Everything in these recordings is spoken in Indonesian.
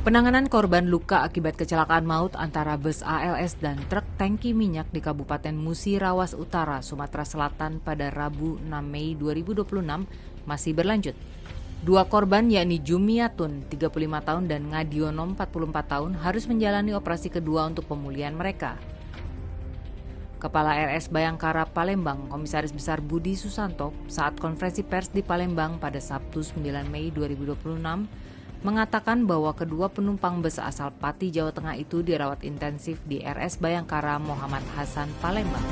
Penanganan korban luka akibat kecelakaan maut antara bus ALS dan truk tangki minyak di Kabupaten Musirawas Utara, Sumatera Selatan pada Rabu 6 Mei 2026 masih berlanjut. Dua korban yakni Jumiatun 35 tahun dan Ngadiono 44 tahun harus menjalani operasi kedua untuk pemulihan mereka. Kepala RS Bayangkara Palembang, Komisaris Besar Budi Susanto, saat konferensi pers di Palembang pada Sabtu 9 Mei 2026, mengatakan bahwa kedua penumpang bus asal Pati, Jawa Tengah itu dirawat intensif di RS Bayangkara Muhammad Hasan Palembang.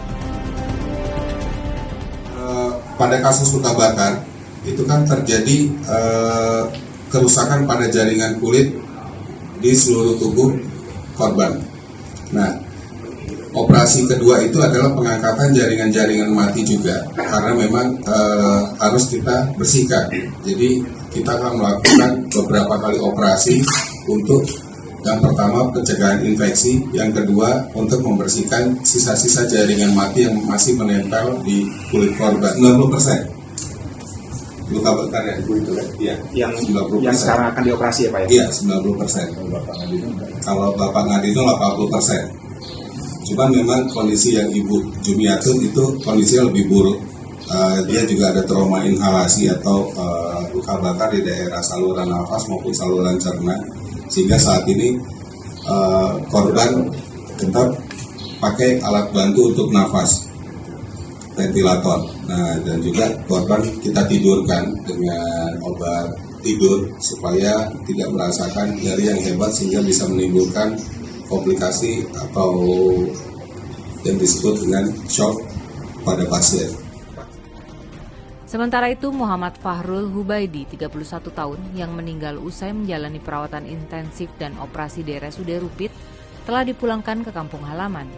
Pada kasus luka bakar, itu kan terjadi kerusakan pada jaringan kulit di seluruh tubuh korban. Nah, operasi kedua itu adalah pengangkatan jaringan-jaringan mati juga, karena memang harus kita bersihkan. Jadi kita akan melakukan beberapa kali operasi untuk yang pertama pencegahan infeksi, yang kedua untuk membersihkan sisa-sisa jaringan mati yang masih menempel di kulit korban. 90% luka bakar ya, itu kan? Iya. Yang 90%. Yang sekarang akan dioperasi ya Pak ya? Iya, 90%. Kalau Bapak Ngadino 80%. Cuma memang kondisi yang Ibu Jumiatun itu kondisinya lebih buruk. Dia juga ada trauma inhalasi atau luka bakar di daerah saluran nafas maupun saluran cerna, sehingga saat ini korban tetap pakai alat bantu untuk nafas, ventilator. Nah, dan juga korban kita tidurkan dengan obat tidur supaya tidak merasakan nyeri yang hebat sehingga bisa menimbulkan komplikasi atau yang disebut dengan shock pada pasien. Sementara itu, Muhammad Fahrul Hubaidi, 31 tahun, yang meninggal usai menjalani perawatan intensif dan operasi di RSUD Rupit, telah dipulangkan ke kampung halaman.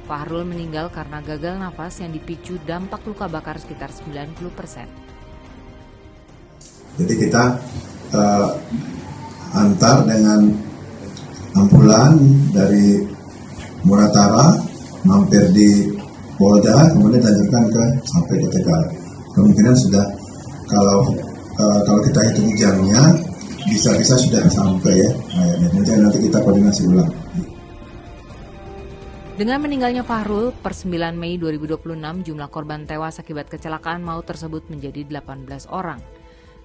Fahrul meninggal karena gagal nafas yang dipicu dampak luka bakar sekitar 90%. Jadi kita antar dengan ambulan dari Muratara, mampir di Polda, kemudian dilanjutkan sampai ke Tegal. Kemungkinan sudah kalau kita hitung jamnya bisa sudah sampai ya. Nanti kita koordinasi ulang. Dengan meninggalnya Fahrul, per 9 Mei 2026 jumlah korban tewas akibat kecelakaan maut tersebut menjadi 18 orang.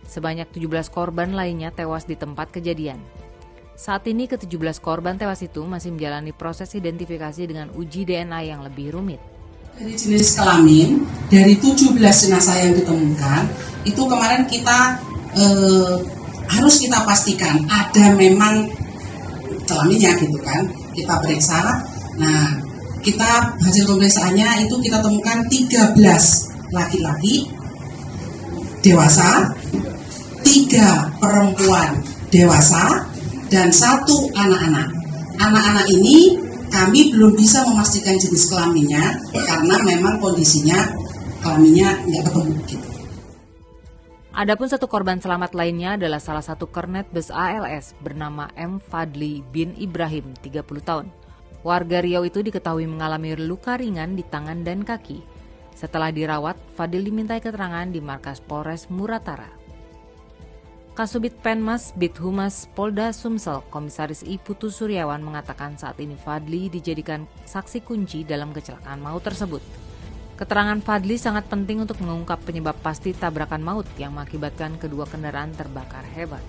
Sebanyak 17 korban lainnya tewas di tempat kejadian. Saat ini ke-17 korban tewas itu masih menjalani proses identifikasi dengan uji DNA yang lebih rumit. Dari jenis kelamin, dari 17 jenazah yang ditemukan, itu kemarin kita harus kita pastikan ada memang kelaminnya gitu kan. Kita periksa, nah kita hasil pemeriksaannya itu kita temukan 13 laki-laki dewasa, 3 perempuan dewasa, dan 1 anak-anak. Anak-anak ini kami belum bisa memastikan jenis kelaminnya karena memang kondisinya kelaminnya nggak ketemu gitu. Adapun satu korban selamat lainnya adalah salah satu kernet bus ALS bernama M. Fadli bin Ibrahim, 30 tahun. Warga Riau itu diketahui mengalami luka ringan di tangan dan kaki. Setelah dirawat, Fadil dimintai keterangan di markas Polres Muratara. Kasubit Penmas Bithumas Polda Sumsel, Komisaris I. Putu Suryawan mengatakan saat ini Fadli dijadikan saksi kunci dalam kecelakaan maut tersebut. Keterangan Fadli sangat penting untuk mengungkap penyebab pasti tabrakan maut yang mengakibatkan kedua kendaraan terbakar hebat.